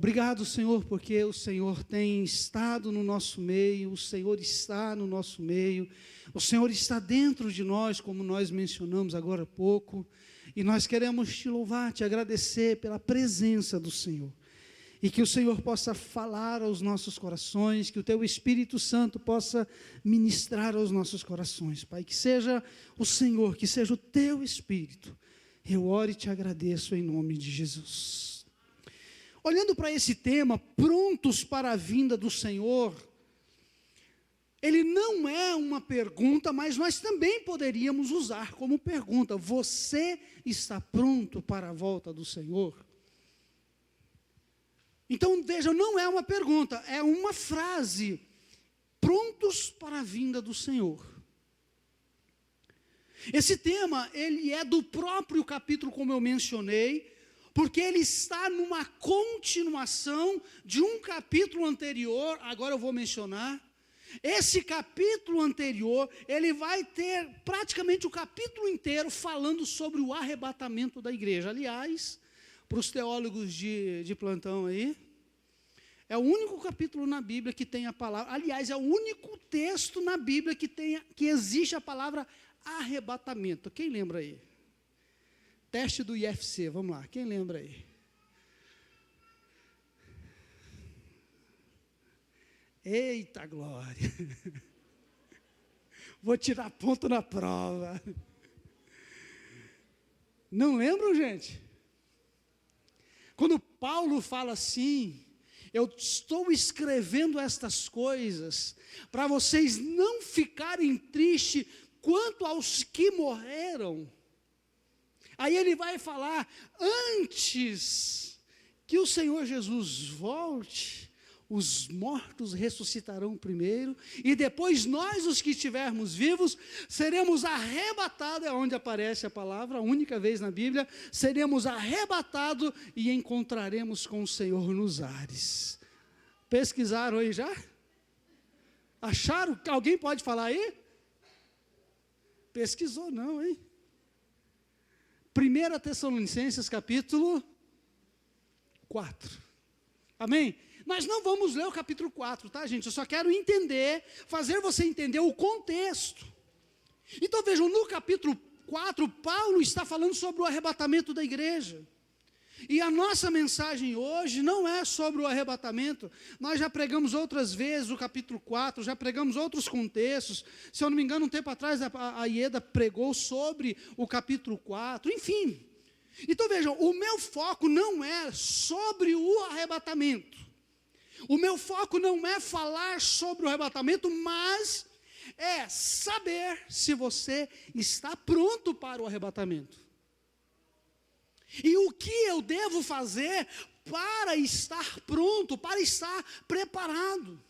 Obrigado, Senhor, porque o Senhor tem estado no nosso meio, o Senhor está no nosso meio, o Senhor está dentro de nós, como nós mencionamos agora há pouco, e nós queremos te louvar, te agradecer pela presença do Senhor, e que o Senhor possa falar aos nossos corações, que o teu Espírito Santo possa ministrar aos nossos corações, Pai, que seja o Senhor, que seja o teu Espírito. Eu oro e te agradeço em nome de Jesus. Olhando para esse tema, prontos para a vinda do Senhor, ele não é uma pergunta, mas nós também poderíamos usar como pergunta: você está pronto para a volta do Senhor? Então veja, não é uma pergunta, é uma frase: prontos para a vinda do Senhor. Esse tema, ele é do próprio capítulo, como eu mencionei, porque ele está numa continuação de um capítulo anterior. Agora eu vou mencionar. Esse capítulo anterior, ele vai ter praticamente o capítulo inteiro falando sobre o arrebatamento da igreja. Aliás, para os teólogos de plantão aí, é o único capítulo na Bíblia que tem a palavra, aliás, é o único texto na Bíblia que existe a palavra arrebatamento. Quem lembra aí? Teste do IFC, vamos lá, quem lembra aí? Eita glória! Vou tirar ponto na prova. Não lembram, gente? Quando Paulo fala assim: eu estou escrevendo estas coisas para vocês não ficarem tristes quanto aos que morreram. Aí ele vai falar: antes que o Senhor Jesus volte, os mortos ressuscitarão primeiro, e depois nós, os que estivermos vivos, seremos arrebatados. É onde aparece a palavra, a única vez na Bíblia: seremos arrebatados e encontraremos com o Senhor nos ares. Pesquisaram aí já? Acharam? Alguém pode falar aí? Pesquisou não, hein? 1 Tessalonicenses capítulo 4, amém? Nós não vamos ler o capítulo 4, tá, gente? Eu só quero entender, fazer você entender o contexto. Então vejam, no capítulo 4, Paulo está falando sobre o arrebatamento da igreja. E a nossa mensagem hoje não é sobre o arrebatamento. Nós já pregamos outras vezes o capítulo 4, já pregamos outros contextos. Se eu não me engano, um tempo atrás a Ieda pregou sobre o capítulo 4, enfim. Então vejam, o meu foco não é sobre o arrebatamento. O meu foco não é falar sobre o arrebatamento, mas é saber se você está pronto para o arrebatamento. E o que eu devo fazer para estar pronto, para estar preparado?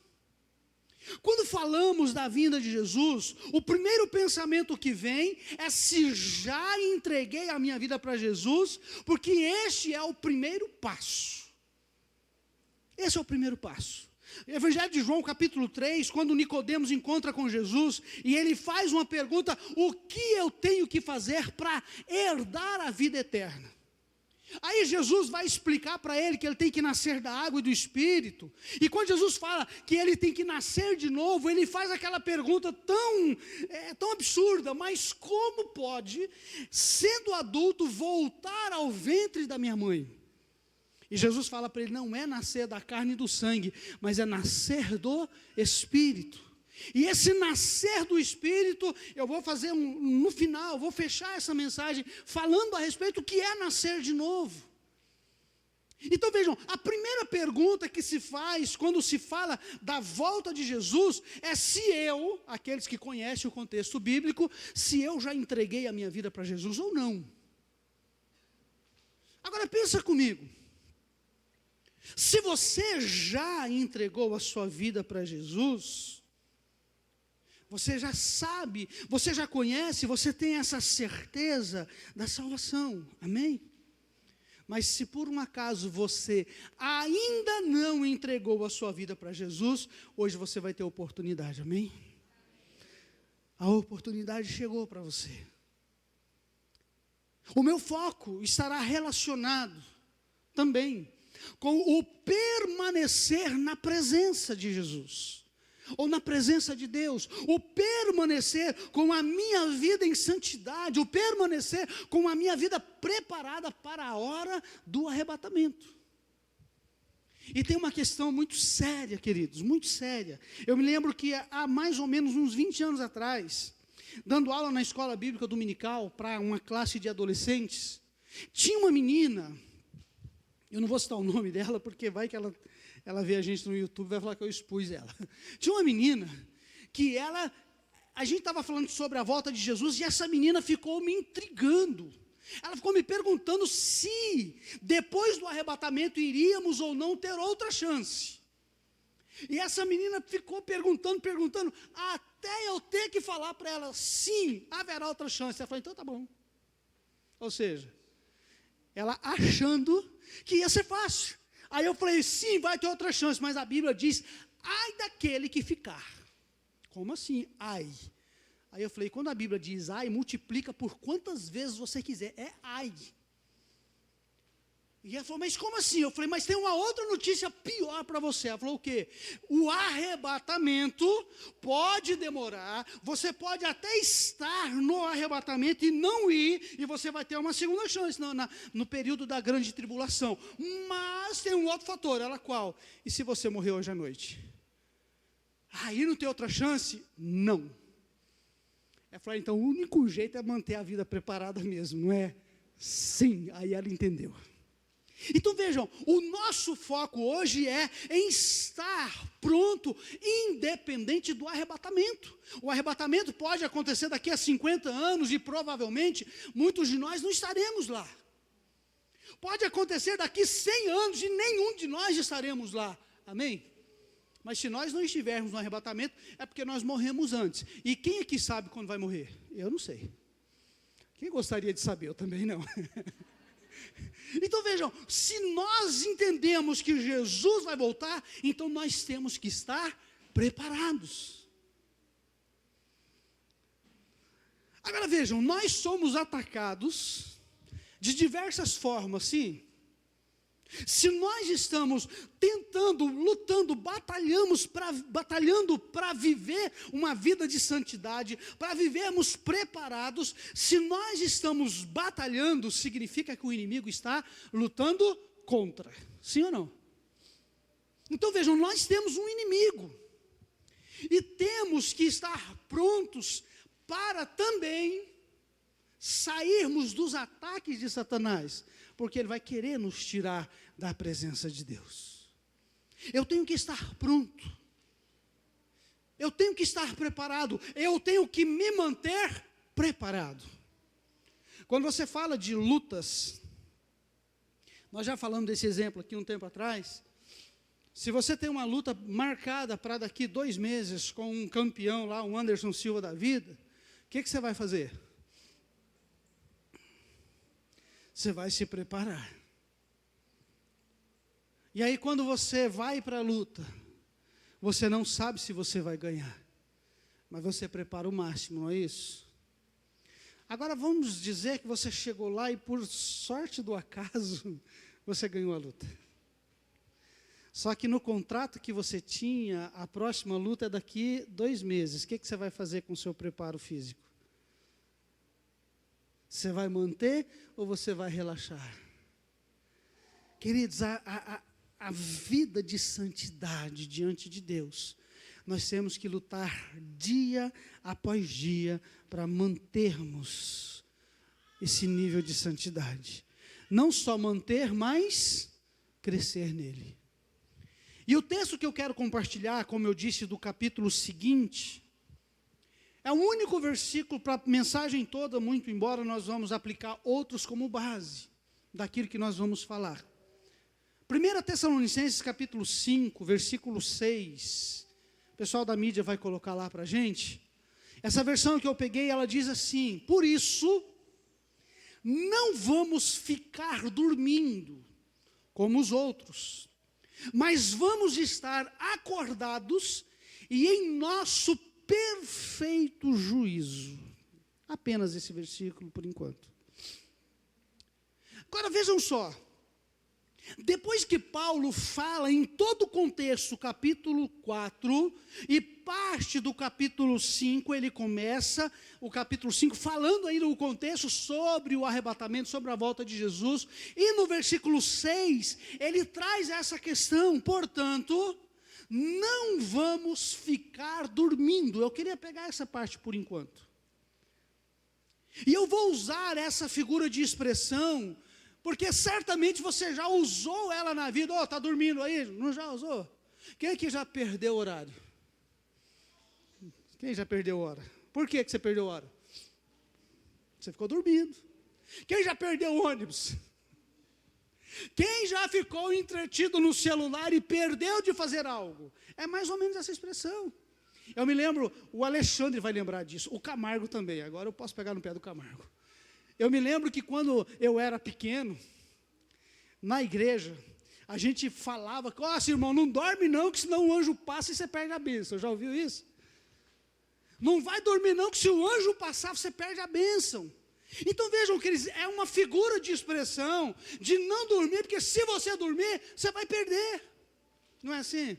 Quando falamos da vinda de Jesus, o primeiro pensamento que vem é se já entreguei a minha vida para Jesus, porque este é o primeiro passo. Esse é o primeiro passo. Evangelho de João, capítulo 3, quando Nicodemos encontra com Jesus, e ele faz uma pergunta: o que eu tenho que fazer para herdar a vida eterna? Aí Jesus vai explicar para ele que ele tem que nascer da água e do Espírito. E quando Jesus fala que ele tem que nascer de novo, ele faz aquela pergunta tão absurda: mas como pode, sendo adulto, voltar ao ventre da minha mãe? E Jesus fala para ele: não é nascer da carne e do sangue, mas é nascer do Espírito. E esse nascer do Espírito, eu vou fazer no final, vou fechar essa mensagem falando a respeito do que é nascer de novo. Então vejam, a primeira pergunta que se faz quando se fala da volta de Jesus é se eu, aqueles que conhecem o contexto bíblico, se eu já entreguei a minha vida para Jesus ou não. Agora pensa comigo, se você já entregou a sua vida para Jesus, você já sabe, você já conhece, você tem essa certeza da salvação, amém? Mas se por um acaso você ainda não entregou a sua vida para Jesus, hoje você vai ter oportunidade, amém? A oportunidade chegou para você. O meu foco estará relacionado também com o permanecer na presença de Jesus, ou na presença de Deus, o permanecer com a minha vida em santidade, o permanecer com a minha vida preparada para a hora do arrebatamento. E tem uma questão muito séria, queridos, muito séria. Eu me lembro que há mais ou menos uns 20 anos atrás, dando aula na escola bíblica dominical para uma classe de adolescentes, tinha uma menina, eu não vou citar o nome dela, porque vai que ela vê a gente no YouTube e vai falar que eu expus ela. Tinha uma menina que a gente estava falando sobre a volta de Jesus e essa menina ficou me intrigando. Ela ficou me perguntando se depois do arrebatamento iríamos ou não ter outra chance. E essa menina ficou perguntando, até eu ter que falar para ela, sim, haverá outra chance. Ela falou, então tá bom. Ou seja, ela achando que ia ser fácil. Aí eu falei, sim, vai ter outra chance, mas a Bíblia diz, ai daquele que ficar. Como assim, ai? Aí eu falei, quando a Bíblia diz ai, multiplica por quantas vezes você quiser, é ai. E ela falou, mas como assim? Eu falei, mas tem uma outra notícia pior para você. Ela falou o quê? O arrebatamento pode demorar, você pode até estar no arrebatamento e não ir, e você vai ter uma segunda chance no período da grande tribulação. Mas tem um outro fator, ela qual? E se você morrer hoje à noite? Aí não tem outra chance? Não. Ela falou, então o único jeito é manter a vida preparada mesmo, não é? Sim, aí ela entendeu. Então vejam, o nosso foco hoje é em estar pronto, independente do arrebatamento. O arrebatamento pode acontecer daqui a 50 anos e provavelmente muitos de nós não estaremos lá. Pode acontecer daqui 100 anos e nenhum de nós estaremos lá. Amém? Mas se nós não estivermos no arrebatamento, é porque nós morremos antes. E quem aqui sabe quando vai morrer? Eu não sei. Quem gostaria de saber? Eu também não. Então vejam, se nós entendemos que Jesus vai voltar, então nós temos que estar preparados. Agora vejam, nós somos atacados de diversas formas, sim. Se nós estamos tentando, lutando, batalhando para viver uma vida de santidade, para vivermos preparados, se nós estamos batalhando, significa que o inimigo está lutando contra. Sim ou não? Então vejam, nós temos um inimigo. E temos que estar prontos para também sairmos dos ataques de Satanás, porque ele vai querer nos tirar da presença de Deus. Eu tenho que estar pronto, eu tenho que estar preparado, eu tenho que me manter preparado. Quando você fala de lutas, nós já falamos desse exemplo aqui um tempo atrás. Se você tem uma luta marcada para daqui 2 meses com um campeão lá, um Anderson Silva da vida, o que você vai fazer? Você vai se preparar. E aí quando você vai para a luta, você não sabe se você vai ganhar, mas você prepara o máximo, não é isso? Agora vamos dizer que você chegou lá e por sorte do acaso, você ganhou a luta. Só que no contrato que você tinha, a próxima luta é daqui 2 meses. O que você vai fazer com o seu preparo físico? Você vai manter ou você vai relaxar? Queridos, a vida de santidade diante de Deus, nós temos que lutar dia após dia para mantermos esse nível de santidade. Não só manter, mas crescer nele. E o texto que eu quero compartilhar, como eu disse, do capítulo seguinte, é o único versículo para a mensagem toda, muito embora nós vamos aplicar outros como base daquilo que nós vamos falar. 1 Tessalonicenses capítulo 5, versículo 6. O pessoal da mídia vai colocar lá para a gente. Essa versão que eu peguei, ela diz assim: por isso, não vamos ficar dormindo como os outros, mas vamos estar acordados e em nosso perfeito juízo. Apenas esse versículo por enquanto. Agora vejam só. Depois que Paulo fala em todo o contexto, capítulo 4, e parte do capítulo 5, ele começa o capítulo 5 falando ainda o contexto sobre o arrebatamento, sobre a volta de Jesus, e no versículo 6, ele traz essa questão, portanto, não vamos ficar dormindo. Eu queria pegar essa parte por enquanto. E eu vou usar essa figura de expressão, porque certamente você já usou ela na vida. Está dormindo aí? Não já usou? Quem aqui já perdeu o horário? Quem já perdeu hora? Por que você perdeu hora? Você ficou dormindo. Quem já perdeu o ônibus? Quem já ficou entretido no celular e perdeu de fazer algo? É mais ou menos essa expressão. Eu me lembro, o Alexandre vai lembrar disso, o Camargo também, agora eu posso pegar no pé do Camargo. Eu me lembro que quando eu era pequeno, na igreja, a gente falava, nossa irmão, não dorme não, que senão o anjo passa e você perde a bênção. Já ouviu isso? Não vai dormir não, que se o anjo passar, você perde a bênção. Então vejam que é uma figura de expressão, de não dormir, porque se você dormir, você vai perder. Não é assim?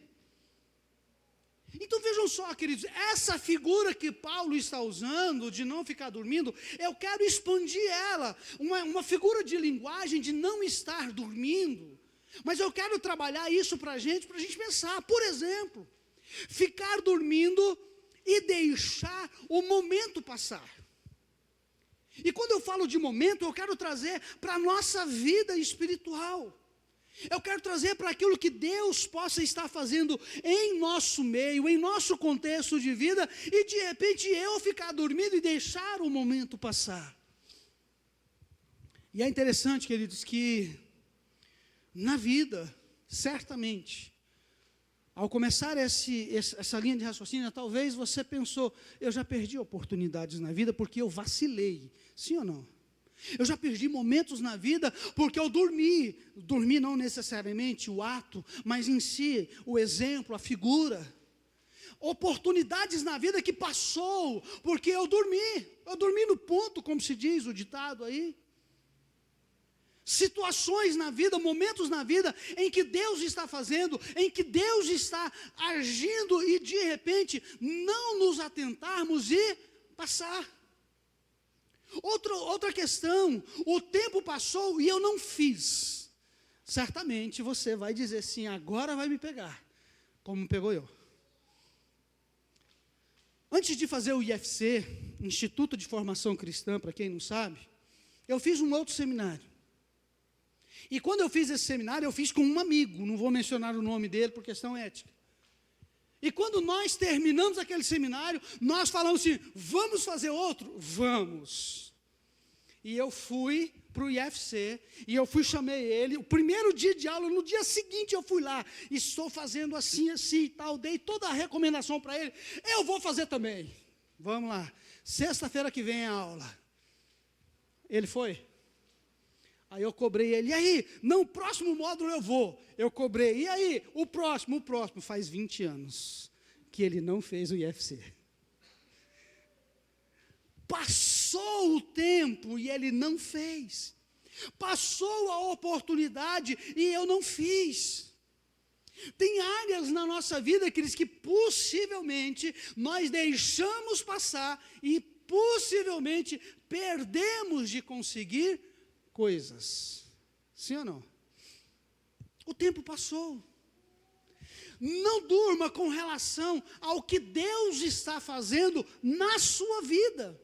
Então vejam só, queridos, essa figura que Paulo está usando, de não ficar dormindo, eu quero expandir ela, uma figura de linguagem de não estar dormindo, mas eu quero trabalhar isso para a gente pensar. Por exemplo, ficar dormindo e deixar o momento passar. E quando eu falo de momento, eu quero trazer para a nossa vida espiritual. Eu quero trazer para aquilo que Deus possa estar fazendo em nosso meio, em nosso contexto de vida, e de repente eu ficar dormindo e deixar o momento passar. E é interessante, queridos, que na vida, certamente, ao começar essa linha de raciocínio, talvez você pensou, eu já perdi oportunidades na vida porque eu vacilei, sim ou não? Eu já perdi momentos na vida porque eu dormi não necessariamente o ato, mas em si, o exemplo, a figura. Oportunidades na vida que passou porque eu dormi no ponto, como se diz o ditado aí. Situações na vida, momentos na vida em que Deus está fazendo, em que Deus está agindo e de repente não nos atentarmos e passar. Outra questão, o tempo passou e eu não fiz. Certamente você vai dizer assim, agora vai me pegar, como pegou eu. Antes de fazer o IFC, Instituto de Formação Cristã, para quem não sabe, eu fiz um outro seminário. E quando eu fiz esse seminário, eu fiz com um amigo, não vou mencionar o nome dele por questão ética. E quando nós terminamos aquele seminário, nós falamos assim, vamos fazer outro? Vamos. E eu fui para o IFC, e eu chamei ele, o primeiro dia de aula, no dia seguinte eu fui lá, estou fazendo assim e tal, dei toda a recomendação para ele, eu vou fazer também. Vamos lá, sexta-feira que vem é a aula. Ele foi. Aí eu cobrei ele, e aí, no próximo módulo eu vou. Eu cobrei, e aí, o próximo, faz 20 anos que ele não fez o IFC. Passou o tempo e ele não fez. Passou a oportunidade e eu não fiz. Tem áreas na nossa vida, queridos, que possivelmente nós deixamos passar e possivelmente perdemos de conseguir coisas. Sim ou não? O tempo passou. Não durma com relação ao que Deus está fazendo na sua vida.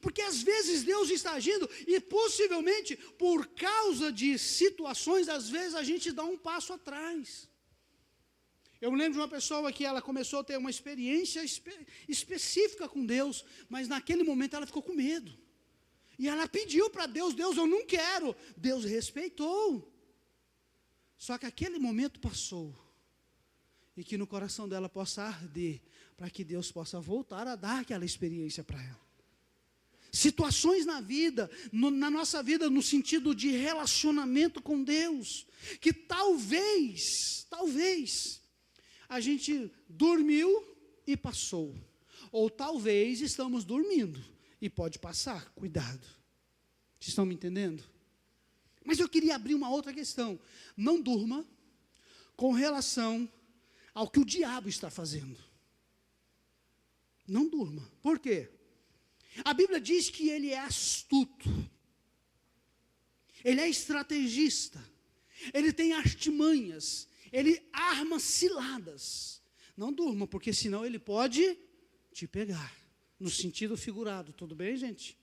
Porque às vezes Deus está agindo e possivelmente por causa de situações, às vezes a gente dá um passo atrás. Eu me lembro de uma pessoa que ela começou a ter uma experiência específica com Deus, mas naquele momento ela ficou com medo. E ela pediu para Deus, Deus, eu não quero. Deus respeitou. Só que aquele momento passou. E que no coração dela possa arder, para que Deus possa voltar a dar aquela experiência para ela. Situações na vida, na nossa vida, no sentido de relacionamento com Deus, que talvez, a gente dormiu e passou. Ou talvez estamos dormindo e pode passar, cuidado. Vocês estão me entendendo? Mas eu queria abrir uma outra questão. Não durma com relação ao que o diabo está fazendo. Não durma. Por quê? A Bíblia diz que ele é astuto. Ele é estrategista. Ele tem artimanhas. Ele arma ciladas. Não durma, porque senão ele pode te pegar. No sentido figurado. Tudo bem, gente?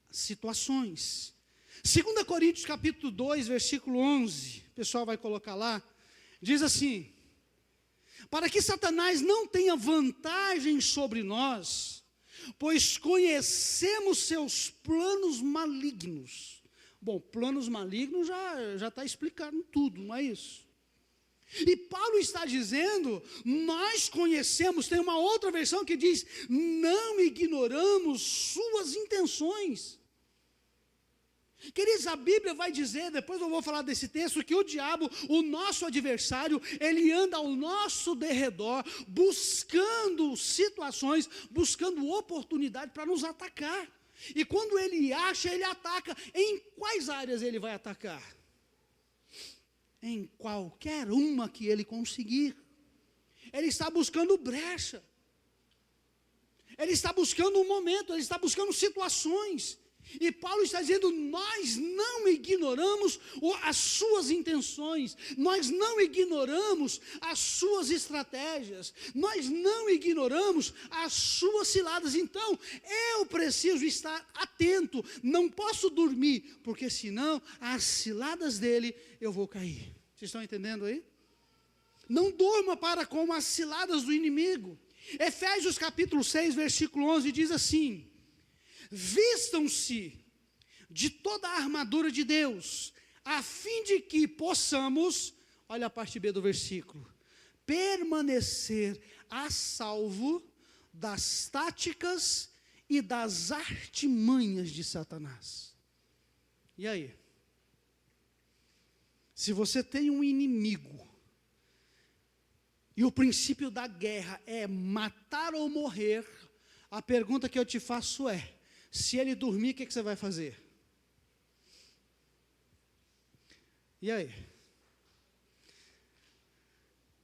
Situações. 2 Coríntios capítulo 2, versículo 11. O pessoal vai colocar lá. Diz assim: para que Satanás não tenha vantagem sobre nós, pois conhecemos seus planos malignos. Bom, planos malignos já está explicando tudo, não é isso? E Paulo está dizendo, nós conhecemos, tem uma outra versão que diz, não ignoramos suas intenções. Queridos, a Bíblia vai dizer, depois eu vou falar desse texto, que o diabo, o nosso adversário, ele anda ao nosso derredor, buscando situações, buscando oportunidade para nos atacar. E quando ele acha, ele ataca. Em quais áreas ele vai atacar? Em qualquer uma que ele conseguir. Ele está buscando brecha. Ele está buscando um momento, ele está buscando situações. E Paulo está dizendo, nós não ignoramos as suas intenções, nós não ignoramos as suas estratégias, nós não ignoramos as suas ciladas. Então, eu preciso estar atento, não posso dormir, porque senão as ciladas dele eu vou cair. Vocês estão entendendo aí? Não durma para com as ciladas do inimigo. Efésios capítulo 6, versículo 11 diz assim: vistam-se de toda a armadura de Deus, a fim de que possamos, olha a parte B do versículo, permanecer a salvo das táticas e das artimanhas de Satanás. E aí? Se você tem um inimigo, e o princípio da guerra é matar ou morrer, a pergunta que eu te faço é, se ele dormir, o que você vai fazer? E aí?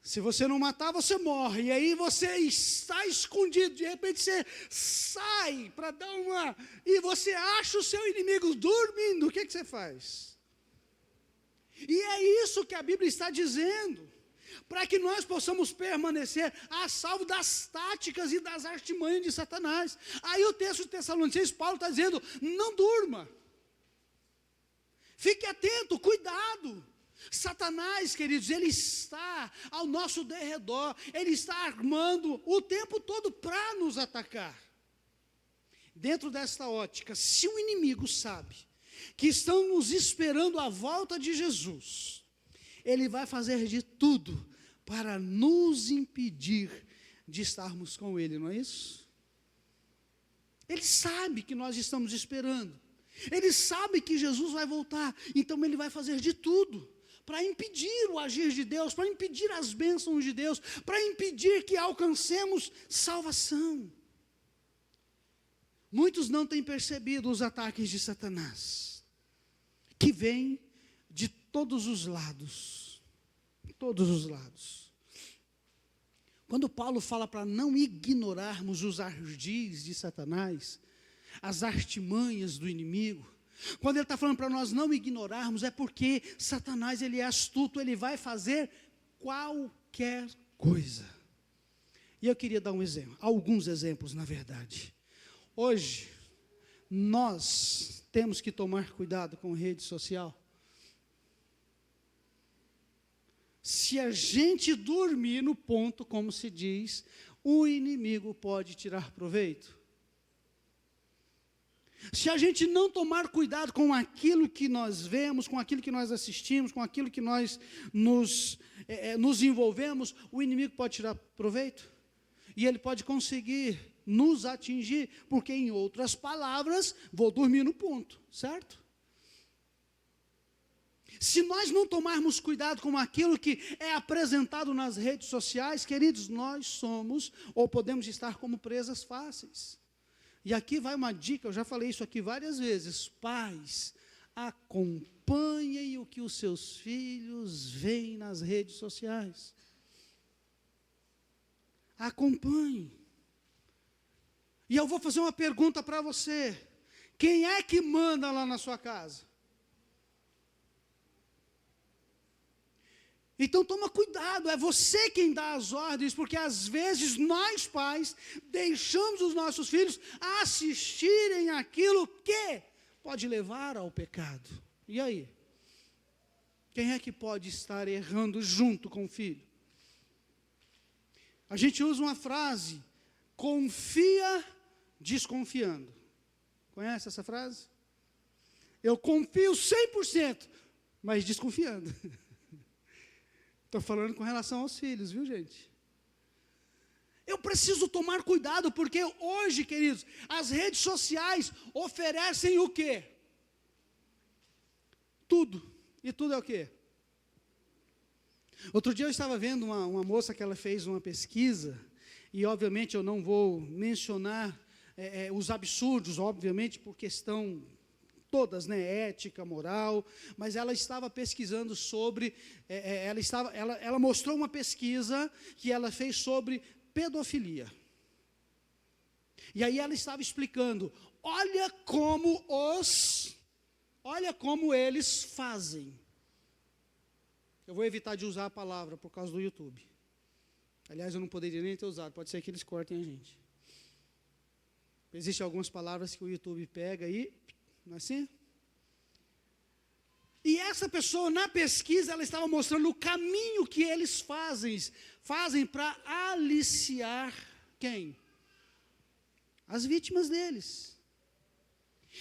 Se você não matar, você morre. E aí você está escondido. De repente você sai para dar uma... E você acha o seu inimigo dormindo. O que você faz? E é isso que a Bíblia está dizendo. Para que nós possamos permanecer a salvo das táticas e das artimanhas de Satanás. Aí o texto de Tessalonicenses, Paulo está dizendo, não durma. Fique atento, cuidado. Satanás, queridos, ele está ao nosso derredor, ele está armando o tempo todo para nos atacar. Dentro desta ótica, se o inimigo sabe que estamos esperando a volta de Jesus, ele vai fazer de tudo para nos impedir de estarmos com ele, não é isso? Ele sabe que nós estamos esperando. Ele sabe que Jesus vai voltar. Então ele vai fazer de tudo para impedir o agir de Deus, para impedir as bênçãos de Deus, para impedir que alcancemos salvação. Muitos não têm percebido os ataques de Satanás, que vêm de todos os lados. Todos os lados. Quando Paulo fala para não ignorarmos os ardis de Satanás, as artimanhas do inimigo, quando ele está falando para nós não ignorarmos, é porque Satanás, ele é astuto, ele vai fazer qualquer coisa. E eu queria dar um exemplo, alguns exemplos na verdade. Hoje, nós temos que tomar cuidado com rede social. Se a gente dormir no ponto, como se diz, o inimigo pode tirar proveito. Se a gente não tomar cuidado com aquilo que nós vemos, com aquilo que nós assistimos, com aquilo que nós nos envolvemos, o inimigo pode tirar proveito. E ele pode conseguir nos atingir, porque em outras palavras, vou dormir no ponto, certo? Se nós não tomarmos cuidado com aquilo que é apresentado nas redes sociais, queridos, nós somos, ou podemos estar como presas fáceis. E aqui vai uma dica, eu já falei isso aqui várias vezes, pais, Acompanhem o que os seus filhos veem nas redes sociais. Acompanhe. E eu vou fazer uma pergunta para você. Quem é que manda lá na sua casa? Então toma cuidado, é você quem dá as ordens, porque às vezes nós pais deixamos os nossos filhos assistirem aquilo que pode levar ao pecado. E aí? Quem é que pode estar errando junto com o filho? A gente usa uma frase, confia desconfiando. Conhece essa frase? Eu confio 100%, mas desconfiando. Estou falando com relação aos filhos, viu, gente? Eu preciso tomar cuidado, porque hoje, queridos, as redes sociais oferecem o quê? Tudo. E tudo é o quê? Outro dia eu estava vendo uma moça que ela fez uma pesquisa, e obviamente eu não vou mencionar os absurdos, obviamente, por questão todas, né, ética, moral, mas ela estava pesquisando sobre, ela mostrou uma pesquisa que ela fez sobre pedofilia. E aí ela estava explicando, olha como eles fazem. Eu vou evitar de usar a palavra por causa do YouTube. Aliás, eu não poderia nem ter usado, pode ser que eles cortem a gente. Existem algumas palavras que o YouTube pega aí, não é assim? E essa pessoa, na pesquisa, ela estava mostrando o caminho que eles fazem para aliciar quem? As vítimas deles.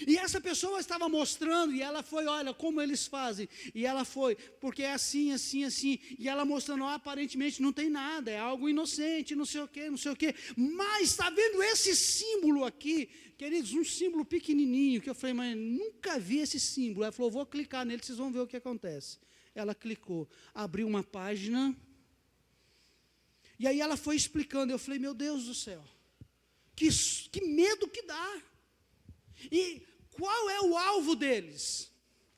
E essa pessoa estava mostrando, e ela foi, olha, como eles fazem. E ela foi, porque é assim, assim, assim. E ela mostrando, aparentemente não tem nada, é algo inocente, não sei o quê, não sei o quê. Mas está vendo esse símbolo aqui, queridos, um símbolo pequenininho, que eu falei, mas nunca vi esse símbolo. Ela falou, vou clicar nele, vocês vão ver o que acontece. Ela clicou, abriu uma página, e aí ela foi explicando. Eu falei, meu Deus do céu, que medo que dá. E qual é o alvo deles?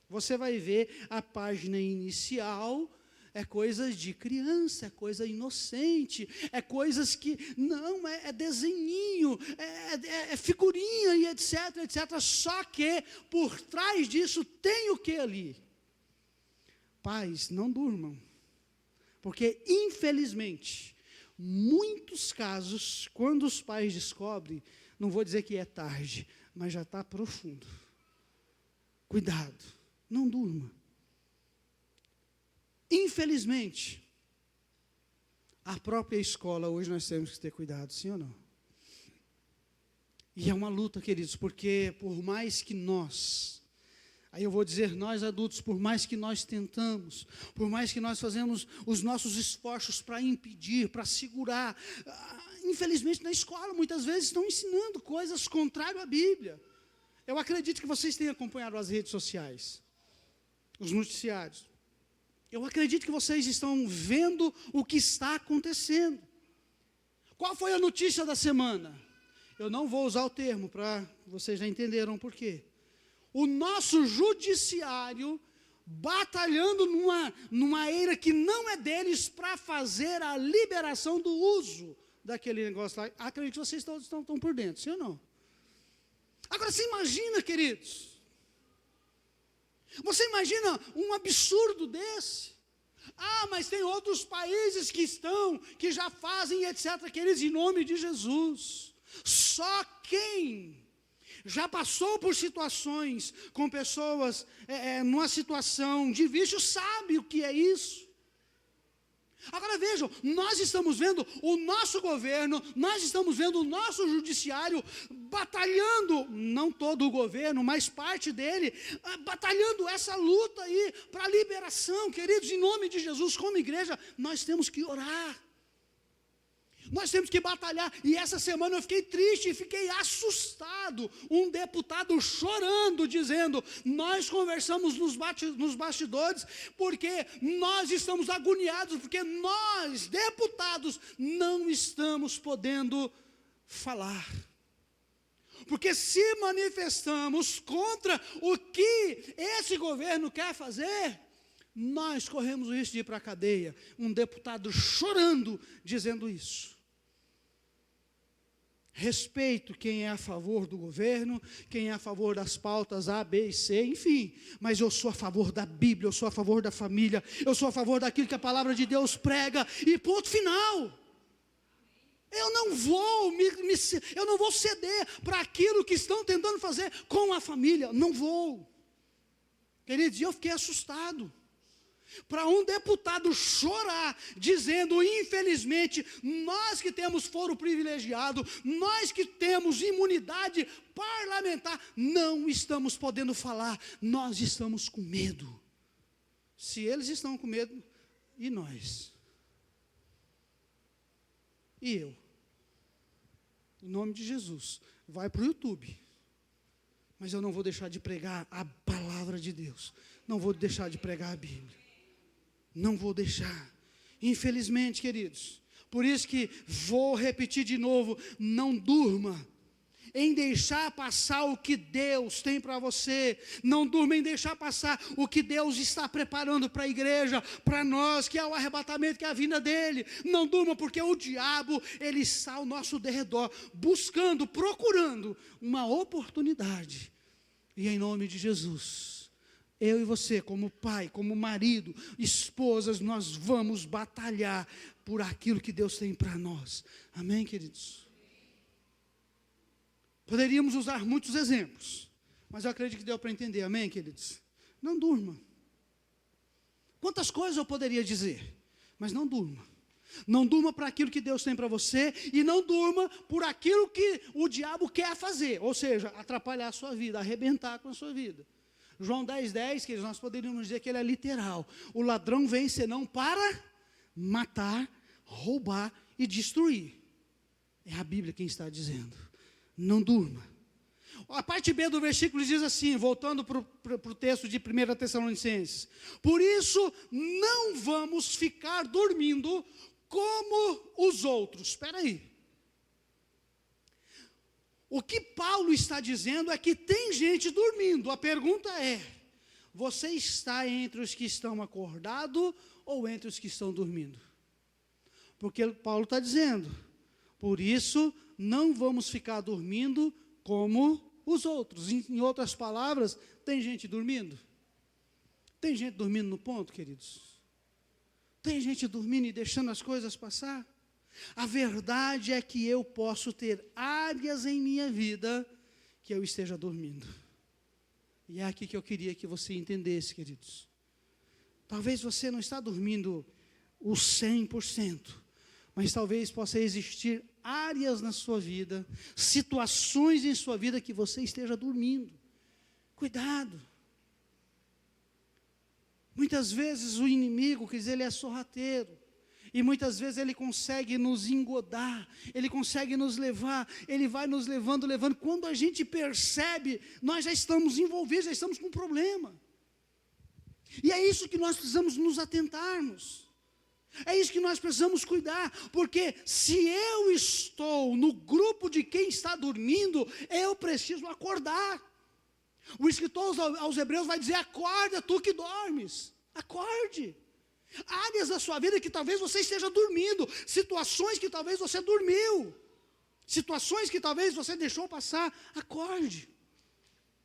Você vai ver a página inicial, é coisas de criança, é coisa inocente, é coisas que, não, é desenhinho, é figurinha e etc, etc. Só que por trás disso tem o que ali? Pais, não durmam, porque infelizmente, muitos casos, quando os pais descobrem, não vou dizer que é tarde, mas já está profundo. Cuidado, não durma. Infelizmente, a própria escola, hoje nós temos que ter cuidado, sim ou não? E é uma luta, queridos, porque por mais que nós, aí eu vou dizer nós adultos, por mais que nós tentamos, por mais que nós fazemos os nossos esforços para impedir, para segurar, infelizmente na escola muitas vezes estão ensinando coisas contrárias à Bíblia. Eu acredito que vocês tenham acompanhado as redes sociais, os noticiários. Eu acredito que vocês estão vendo o que está acontecendo. Qual foi a notícia da semana? Eu não vou usar o termo, vocês já entenderam por quê. O nosso judiciário batalhando numa eira que não é deles para fazer a liberação do uso daquele negócio lá. Acredito que vocês todos estão por dentro, sim ou não? Agora, você imagina, queridos, você imagina um absurdo desse? Mas tem outros países que já fazem, etc., queridos, em nome de Jesus. Só quem já passou por situações com pessoas numa situação de vício sabe o que é isso. Agora vejam, nós estamos vendo o nosso governo, nós estamos vendo o nosso judiciário batalhando, não todo o governo, mas parte dele, batalhando essa luta aí para a liberação, queridos, em nome de Jesus, como igreja, nós temos que orar. Nós temos que batalhar, e essa semana eu fiquei triste e fiquei assustado, um deputado chorando, dizendo, nós conversamos nos bastidores, porque nós estamos agoniados, porque nós, deputados, não estamos podendo falar. Porque se manifestamos contra o que esse governo quer fazer, nós corremos o risco de ir para a cadeia. Um deputado chorando, dizendo isso. Respeito quem é a favor do governo, quem é a favor das pautas A, B e C, enfim. Mas eu sou a favor da Bíblia, eu sou a favor da família, eu sou a favor daquilo que a palavra de Deus prega, e ponto final. Eu não vou ceder para aquilo que estão tentando fazer com a família, não vou. Queridos, eu fiquei assustado. Para um deputado chorar, dizendo, infelizmente, nós que temos foro privilegiado, nós que temos imunidade parlamentar, não estamos podendo falar, nós estamos com medo. Se eles estão com medo, e nós? E eu? Em nome de Jesus, vai para o YouTube. Mas eu não vou deixar de pregar a palavra de Deus, não vou deixar de pregar a Bíblia. Não vou deixar, infelizmente, queridos. Por isso que vou repetir de novo, não durma em deixar passar o que Deus tem para você. Não durma em deixar passar o que Deus está preparando para a igreja, para nós, que é o arrebatamento, que é a vinda dEle. Não durma, porque o diabo, ele está ao nosso derredor, buscando, procurando uma oportunidade. E em nome de Jesus, eu e você, como pai, como marido, esposas, nós vamos batalhar por aquilo que Deus tem para nós. Amém, queridos? Poderíamos usar muitos exemplos, mas eu acredito que deu para entender. Amém, queridos? Não durma. Quantas coisas eu poderia dizer, mas não durma. Não durma para aquilo que Deus tem para você, e não durma por aquilo que o diabo quer fazer, ou seja, atrapalhar a sua vida, arrebentar com a sua vida. João 10:10, que nós poderíamos dizer que ele é literal. O ladrão vem senão para matar, roubar e destruir. É a Bíblia quem está dizendo. Não durma. A parte B do versículo diz assim, voltando para o texto de 1 Tessalonicenses: por isso não vamos ficar dormindo como os outros. Espera aí. O que Paulo está dizendo é que tem gente dormindo. A pergunta é: você está entre os que estão acordados ou entre os que estão dormindo? Porque Paulo está dizendo, por isso não vamos ficar dormindo como os outros. Em outras palavras, tem gente dormindo? Tem gente dormindo no ponto, queridos? Tem gente dormindo e deixando as coisas passar? A verdade é que eu posso ter áreas em minha vida que eu esteja dormindo. E é aqui que eu queria que você entendesse, queridos. Talvez você não está dormindo o 100%, mas talvez possa existir áreas na sua vida, situações em sua vida que você esteja dormindo. Cuidado. Muitas vezes o inimigo, quer dizer, ele é sorrateiro. E muitas vezes ele consegue nos engodar, ele consegue nos levar, ele vai nos levando. Quando a gente percebe, nós já estamos envolvidos, já estamos com um problema. E é isso que nós precisamos nos atentarmos. É isso que nós precisamos cuidar, porque se eu estou no grupo de quem está dormindo, eu preciso acordar. O escritor aos Hebreus vai dizer: acorda tu que dormes, acorde. Áreas da sua vida que talvez você esteja dormindo, situações que talvez você dormiu, situações que talvez você deixou passar, acorde.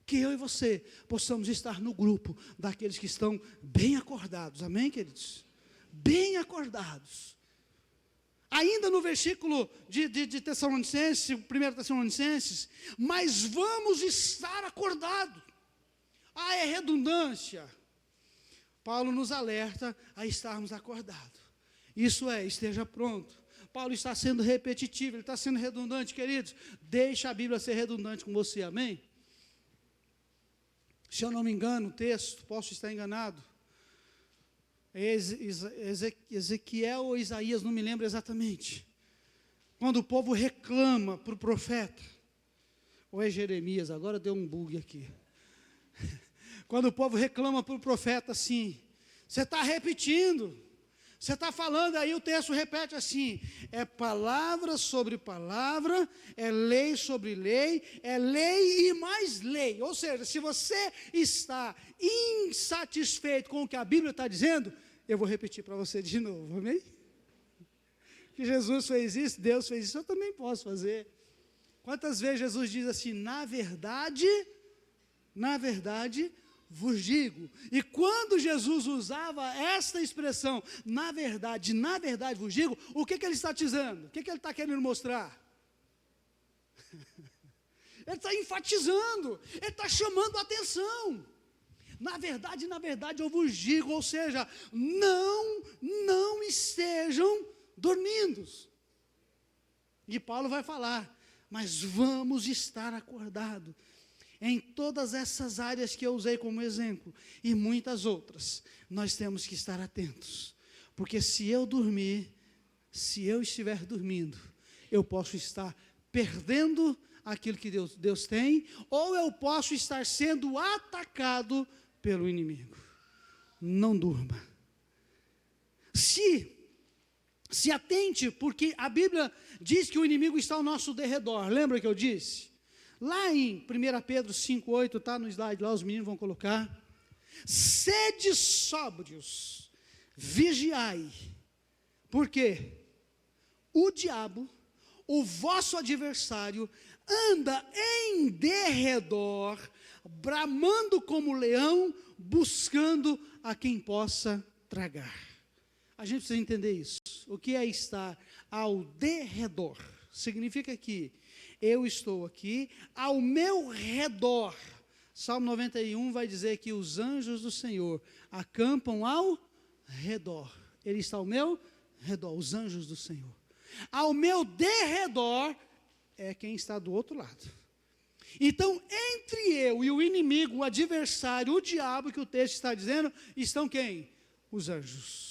Que eu e você possamos estar no grupo daqueles que estão bem acordados, amém, queridos? Bem acordados. Ainda no versículo de Tessalonicenses, 1 Tessalonicenses, mas vamos estar acordados. É redundância. Paulo nos alerta a estarmos acordados. Isso é, esteja pronto. Paulo está sendo repetitivo, ele está sendo redundante, queridos. Deixa a Bíblia ser redundante com você, amém? Se eu não me engano, o texto, posso estar enganado, é Ezequiel ou Isaías, não me lembro exatamente. Quando o povo reclama para o profeta, ou é Jeremias, agora deu um bug aqui. Quando o povo reclama para o profeta assim: você está repetindo, Você está falando aí, o texto repete assim: é palavra sobre palavra, é lei sobre lei, é lei e mais lei. Ou seja, se você está insatisfeito com o que a Bíblia está dizendo, eu vou repetir para você de novo, amém? Que Jesus fez isso, Deus fez isso, eu também posso fazer. Quantas vezes Jesus diz assim: na verdade, vos digo. E quando Jesus usava esta expressão, na verdade vos digo, o que ele está dizendo? O que ele está querendo mostrar? Ele está enfatizando, ele está chamando a atenção. Na verdade eu vos digo, ou seja, não estejam dormindo. E Paulo vai falar, mas vamos estar acordados. Em todas essas áreas que eu usei como exemplo, e muitas outras, nós temos que estar atentos. Porque se eu estiver dormindo, eu posso estar perdendo aquilo que Deus tem, ou eu posso estar sendo atacado pelo inimigo. Não durma. Se atente, porque a Bíblia diz que o inimigo está ao nosso derredor. Lembra que eu disse? Lá em 1 Pedro 5,8, está no slide lá, os meninos vão colocar. Sede sóbrios, vigiai, porque o diabo, o vosso adversário, anda em derredor, bramando como leão, buscando a quem possa tragar. A gente precisa entender isso. O que é estar ao derredor? Significa que eu estou aqui, ao meu redor. Salmo 91 vai dizer que os anjos do Senhor acampam ao redor. Ele está ao meu redor, os anjos do Senhor. Ao meu derredor é quem está do outro lado. Então, entre eu e o inimigo, o adversário, o diabo, que o texto está dizendo, estão quem? Os anjos.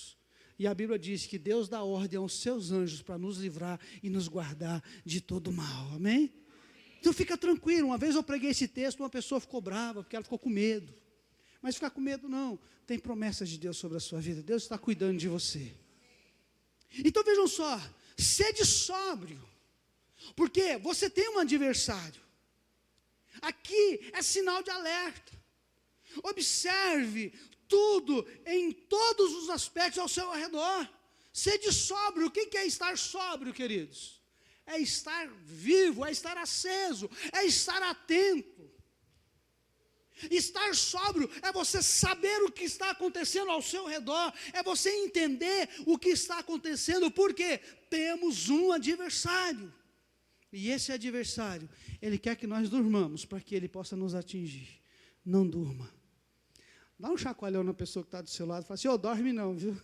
E a Bíblia diz que Deus dá ordem aos seus anjos para nos livrar e nos guardar de todo mal, amém? Então fica tranquilo. Uma vez eu preguei esse texto, uma pessoa ficou brava, porque ela ficou com medo. Mas ficar com medo não, tem promessas de Deus sobre a sua vida, Deus está cuidando de você. Então vejam só, sede sóbrio, porque você tem um adversário. Aqui é sinal de alerta. Observe tudo, em todos os aspectos ao seu redor. Sede sóbrio. O que é estar sóbrio, queridos? É estar vivo, é estar aceso, é estar atento. Estar sóbrio é você saber o que está acontecendo ao seu redor, é você entender o que está acontecendo, porque temos um adversário. E esse adversário, ele quer que nós durmamos, para que ele possa nos atingir. Não durma. Dá um chacoalhão na pessoa que está do seu lado e fala assim: dorme não, viu?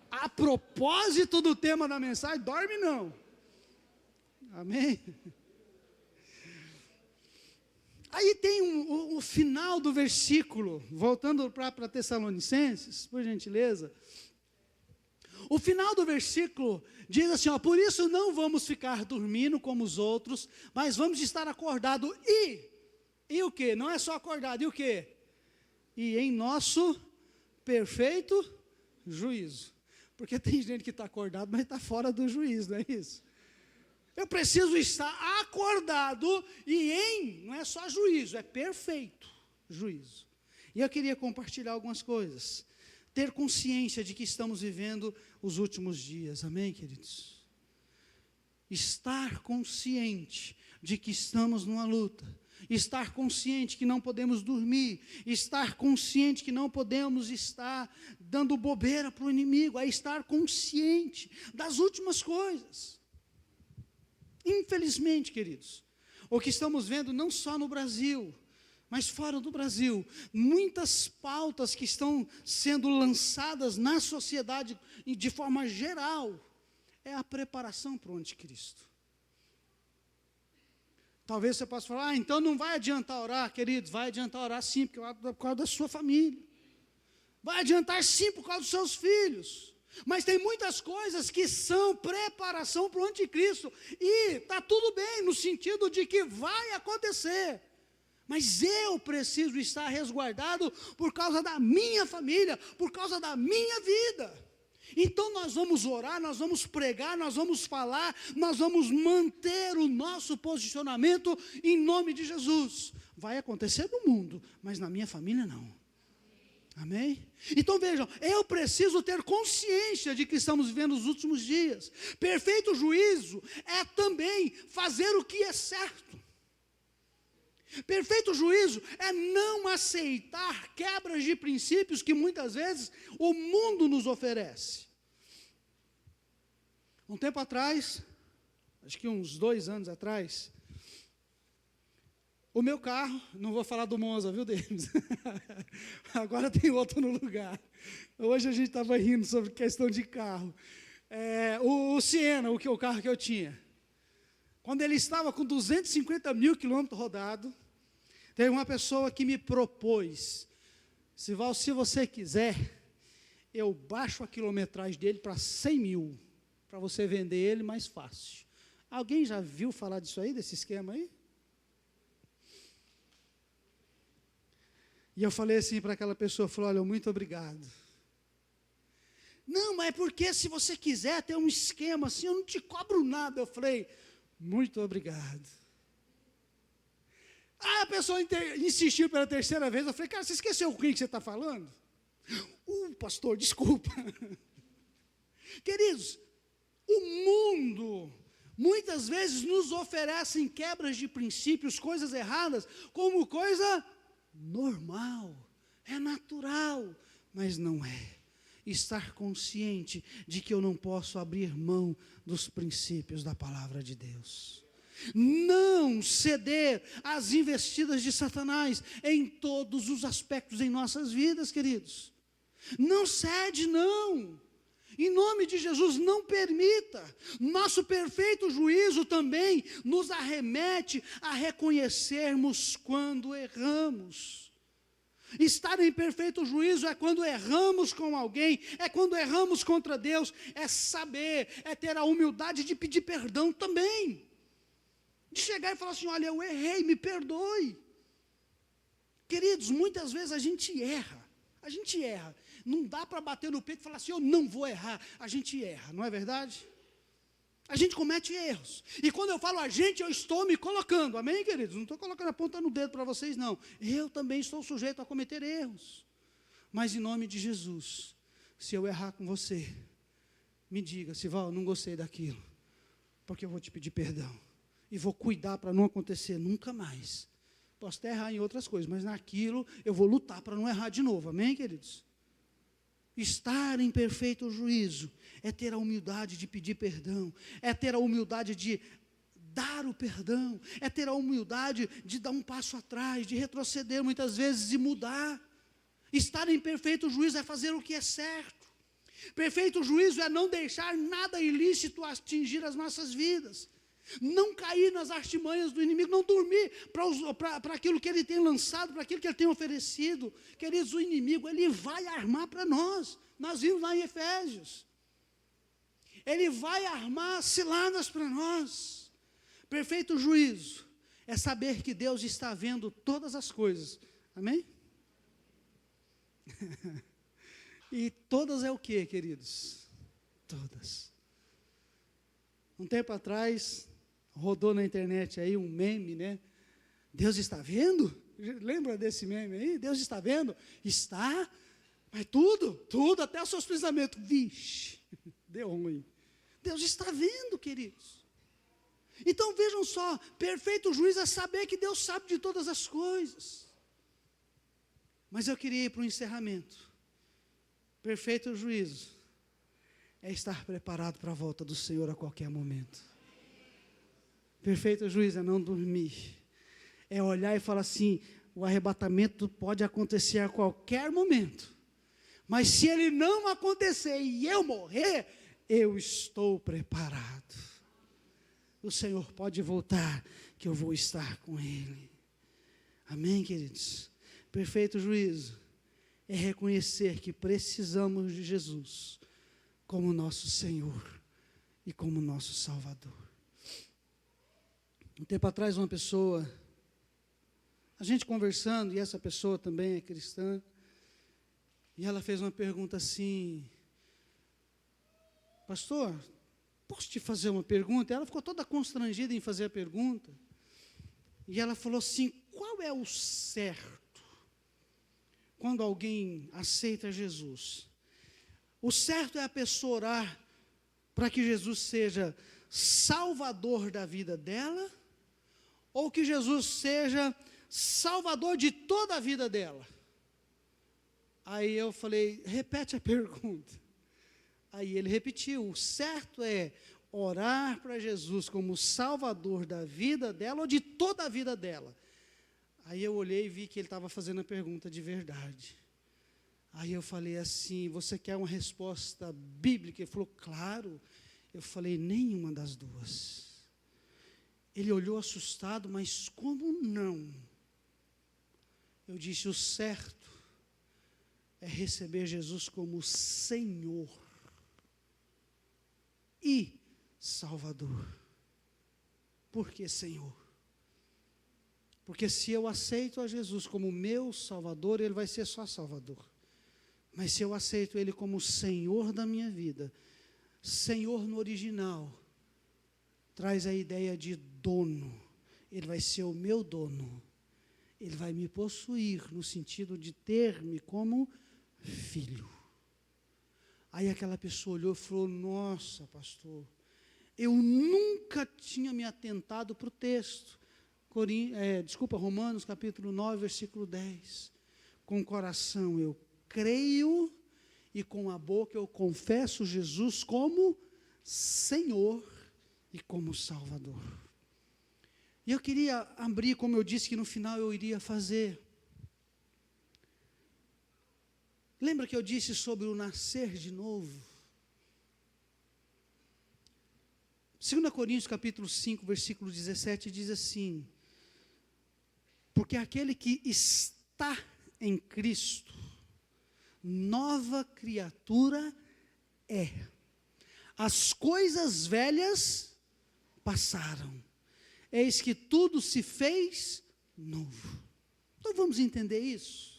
A propósito do tema da mensagem, dorme não. Amém? Aí tem o final do versículo, voltando para Tessalonicenses, por gentileza. O final do versículo diz assim, por isso não vamos ficar dormindo como os outros, mas vamos estar acordado e o quê? Não é só acordado, e o quê? E em nosso perfeito juízo. Porque tem gente que está acordado, mas está fora do juízo, não é isso? Eu preciso estar acordado e não é só juízo, é perfeito juízo. E eu queria compartilhar algumas coisas. Ter consciência de que estamos vivendo os últimos dias, amém, queridos? Estar consciente de que estamos numa luta. Estar consciente que não podemos dormir, estar consciente que não podemos estar dando bobeira para o inimigo, é estar consciente das últimas coisas. Infelizmente, queridos, o que estamos vendo não só no Brasil, mas fora do Brasil, muitas pautas que estão sendo lançadas na sociedade de forma geral, é a preparação para o anticristo. Talvez você possa falar, então não vai adiantar orar, queridos, vai adiantar orar sim, por causa da sua família. Vai adiantar sim por causa dos seus filhos. Mas tem muitas coisas que são preparação para o anticristo. E está tudo bem, no sentido de que vai acontecer. Mas eu preciso estar resguardado por causa da minha família, por causa da minha vida. Então nós vamos orar, nós vamos pregar, nós vamos falar, nós vamos manter o nosso posicionamento em nome de Jesus. Vai acontecer no mundo, mas na minha família não. Amém? Então vejam, eu preciso ter consciência de que estamos vivendo os últimos dias. Perfeito juízo é também fazer o que é certo. Perfeito juízo é não aceitar quebras de princípios que muitas vezes o mundo nos oferece. Um tempo atrás, acho que uns 2 anos atrás, o meu carro, não vou falar do Monza, viu, Denis? Agora tem outro no lugar. Hoje a gente estava rindo sobre questão de carro. O Siena, o carro que eu tinha. Quando ele estava com 250 mil quilômetros rodados, teve uma pessoa que me propôs, se você quiser, eu baixo a quilometragem dele para 100 mil, para você vender ele mais fácil. Alguém já viu falar disso aí, desse esquema aí? E eu falei assim para aquela pessoa, falei, olha, muito obrigado. Não, mas é porque se você quiser ter um esquema assim, eu não te cobro nada. Eu falei, muito obrigado. A pessoa insistiu pela 3ª vez, eu falei, cara, você esqueceu com quem que você está falando? Pastor, desculpa. Queridos, o mundo muitas vezes nos oferece quebras de princípios, coisas erradas, como coisa normal, é natural, mas não é. Estar consciente de que eu não posso abrir mão dos princípios da palavra de Deus. Não ceder às investidas de Satanás em todos os aspectos em nossas vidas, queridos. Não cede, não. Em nome de Jesus, não permita. Nosso perfeito juízo também nos arremete a reconhecermos quando erramos. Estar em perfeito juízo é quando erramos com alguém, é quando erramos contra Deus, é saber, é ter a humildade de pedir perdão também. De chegar e falar assim, olha, eu errei, me perdoe. Queridos, muitas vezes a gente erra. Não dá para bater no peito e falar assim, eu não vou errar. A gente erra, não é verdade? A gente comete erros. E quando eu falo a gente, eu estou me colocando. Amém, queridos? Não estou colocando a ponta no dedo para vocês, não. Eu também estou sujeito a cometer erros. Mas em nome de Jesus, se eu errar com você, me diga, Sival, não gostei daquilo. Porque eu vou te pedir perdão. E vou cuidar para não acontecer nunca mais. Posso até errar em outras coisas, mas naquilo eu vou lutar para não errar de novo. Amém, queridos? Estar em perfeito juízo é ter a humildade de pedir perdão, é ter a humildade de dar o perdão, é ter a humildade de dar um passo atrás, de retroceder muitas vezes e mudar. Estar em perfeito juízo é fazer o que é certo. Perfeito juízo é não deixar nada ilícito atingir as nossas vidas. Não cair nas artimanhas do inimigo, não dormir para aquilo que ele tem lançado, para aquilo que ele tem oferecido. Queridos, o inimigo, ele vai armar para nós. Nós vimos lá em Efésios. Ele vai armar ciladas para nós. Perfeito juízo é saber que Deus está vendo todas as coisas. Amém? E todas é o que, queridos? Todas. Um tempo atrás, rodou na internet aí um meme, né? Deus está vendo? Lembra desse meme aí? Deus está vendo? Está, mas tudo, até os seus pensamentos. Vixe, deu ruim. Deus está vendo, queridos. Então vejam só, perfeito juízo é saber que Deus sabe de todas as coisas. Mas eu queria ir para o encerramento. Perfeito juízo é estar preparado para a volta do Senhor a qualquer momento. Perfeito juízo é não dormir. É olhar e falar assim, o arrebatamento pode acontecer a qualquer momento. Mas se ele não acontecer e eu morrer, eu estou preparado. O Senhor pode voltar, que eu vou estar com Ele. Amém, queridos? Perfeito juízo é reconhecer que precisamos de Jesus como nosso Senhor e como nosso Salvador. Um tempo atrás, uma pessoa, a gente conversando, e essa pessoa também é cristã, e ela fez uma pergunta assim, pastor, posso te fazer uma pergunta? Ela ficou toda constrangida em fazer a pergunta. E ela falou assim, qual é o certo quando alguém aceita Jesus? O certo é a pessoa orar para que Jesus seja salvador da vida dela, ou que Jesus seja salvador de toda a vida dela? Aí eu falei, repete a pergunta. Aí ele repetiu, o certo é orar para Jesus como salvador da vida dela ou de toda a vida dela. Aí eu olhei e vi que ele estava fazendo a pergunta de verdade. Aí eu falei assim, você quer uma resposta bíblica? Ele falou, claro. Eu falei, nenhuma das duas. Ele olhou assustado, mas como não? Eu disse, o certo é receber Jesus como Senhor e Salvador. Por que Senhor? Porque se eu aceito a Jesus como meu Salvador, Ele vai ser só Salvador. Mas se eu aceito Ele como Senhor da minha vida, Senhor no original, traz a ideia de dono. Ele vai ser o meu dono. Ele vai me possuir, no sentido de ter-me como filho. Aí aquela pessoa olhou e falou, nossa, pastor, eu nunca tinha me atentado para o texto. Romanos capítulo 9, versículo 10. Com o coração eu creio e com a boca eu confesso Jesus como Senhor e como Salvador. E eu queria abrir, como eu disse que no final eu iria fazer. Lembra que eu disse sobre o nascer de novo? 2 Coríntios capítulo 5, versículo 17 diz assim, porque aquele que está em Cristo, nova criatura é. As coisas velhas passaram, eis que tudo se fez novo. Então vamos entender isso.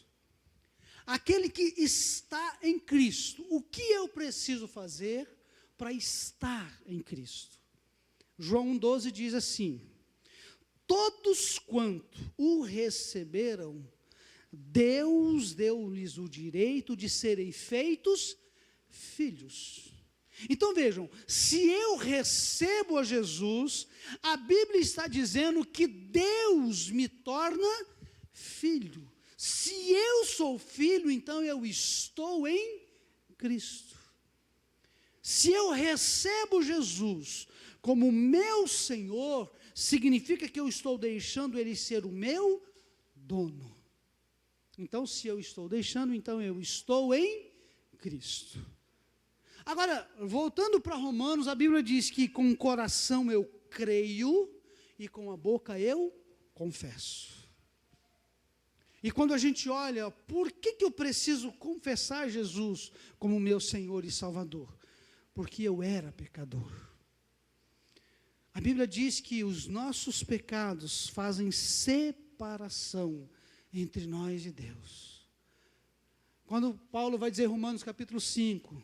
Aquele que está em Cristo, o que eu preciso fazer para estar em Cristo? João 12 diz assim, todos quanto o receberam, Deus deu-lhes o direito de serem feitos filhos. Então vejam, se eu recebo a Jesus, a Bíblia está dizendo que Deus me torna filho. Se eu sou filho, então eu estou em Cristo. Se eu recebo Jesus como meu Senhor, significa que eu estou deixando Ele ser o meu dono. Então, se eu estou deixando, então eu estou em Cristo. Agora, voltando para Romanos, a Bíblia diz que com o coração eu creio e com a boca eu confesso. E quando a gente olha, por que eu preciso confessar Jesus como meu Senhor e Salvador? Porque eu era pecador. A Bíblia diz que os nossos pecados fazem separação entre nós e Deus. Quando Paulo vai dizer em Romanos capítulo 5,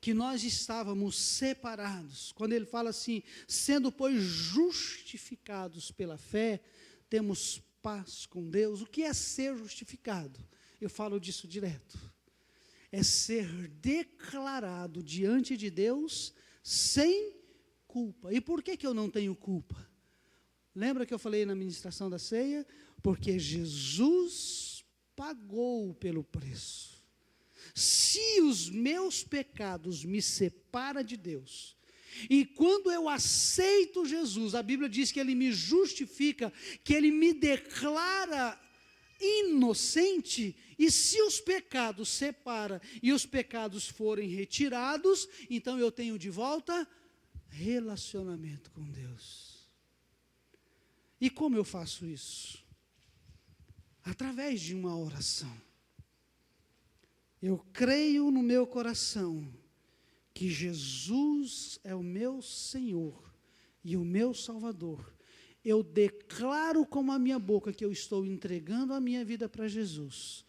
que nós estávamos separados, quando ele fala assim, sendo pois justificados pela fé, temos paz com Deus. O que é ser justificado? Eu falo disso direto. É ser declarado diante de Deus sem culpa. E por que eu não tenho culpa? Lembra que eu falei na ministração da ceia? Porque Jesus pagou pelo preço. Se os meus pecados me separam de Deus, e quando eu aceito Jesus, a Bíblia diz que Ele me justifica, que Ele me declara inocente, e se os pecados separam e os pecados forem retirados, então eu tenho de volta relacionamento com Deus. E como eu faço isso? Através de uma oração. Eu creio no meu coração que Jesus é o meu Senhor e o meu Salvador. Eu declaro com a minha boca que eu estou entregando a minha vida para Jesus.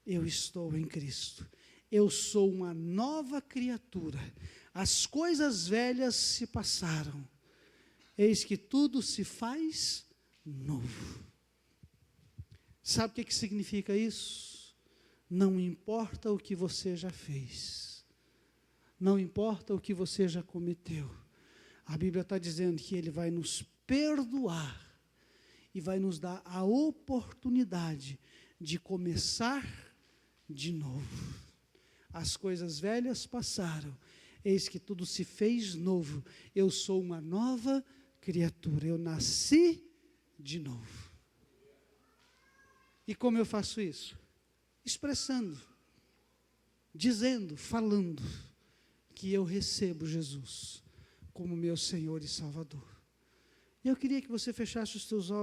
Eu estou em Cristo. eu sou uma nova criatura. As coisas velhas se passaram, eis que tudo se faz novo. Sabe o que significa isso? Não importa o que você já fez, não importa o que você já cometeu, a Bíblia está dizendo que Ele vai nos perdoar e vai nos dar a oportunidade de começar de novo. As coisas velhas passaram, eis que tudo se fez novo. Eu sou uma nova criatura, eu nasci de novo. E como eu faço isso? Expressando, dizendo, falando que eu recebo Jesus como meu Senhor e Salvador. Eu queria que você fechasse os seus olhos.